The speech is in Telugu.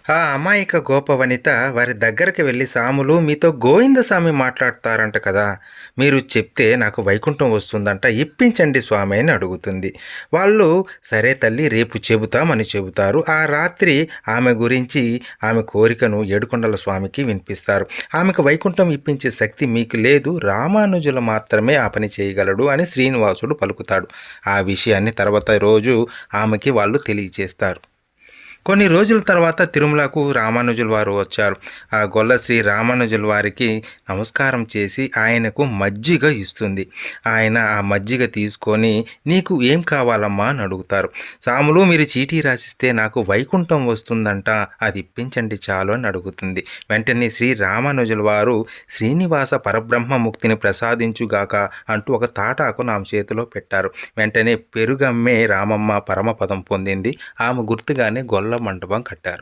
ఆ అమాయక గోపవనిత వారి దగ్గరికి వెళ్ళి, "సాములు మీతో గోవిందస్వామి మాట్లాడతారంట కదా! మీరు చెప్తే నాకు వైకుంఠం వస్తుందంట, ఇప్పించండి స్వామి" అని అడుగుతుంది. వాళ్ళు, "సరే తల్లి, రేపు చెబుతామని" చెబుతారు. ఆ రాత్రి ఆమె గురించి, ఆమె కోరికను ఏడుకొండల స్వామికి వినిపిస్తారు. ఆమెకు వైకుంఠం ఇప్పించే శక్తి మీకు లేదు, రామానుజులు మాత్రమే ఆ పని చేయగలడు అని శ్రీనివాసుడు పలుకుతాడు. ఆ విషయాన్ని తర్వాత రోజు ఆమెకి వాళ్ళు తెలియచేస్తారు. కొన్ని రోజుల తర్వాత తిరుమలకు రామానుజుల వారు వచ్చారు. ఆ గొల్ల శ్రీ రామానుజుల వారికి నమస్కారం చేసి ఆయనకు మజ్జిగ ఇస్తుంది. ఆయన ఆ మజ్జిగ తీసుకొని, "నీకు ఏం కావాలమ్మా" అని అడుగుతారు. "సాములు, మీరు చీటీ రాసిస్తే నాకు వైకుంఠం వస్తుందంట, అది ఇప్పించండి చాలు" అని అడుగుతుంది. వెంటనే శ్రీ రామానుజుల వారు, "శ్రీనివాస పరబ్రహ్మ ముక్తిని ప్రసాదించుగాక" అంటూ ఒక తాటాకు ఆమె చేతిలో పెట్టారు. వెంటనే పెరుగమ్మే రామమ్మ పరమపదం పొందింది. ఆమె గుర్తుగానే గొల్ల మంటపం కట్టారు.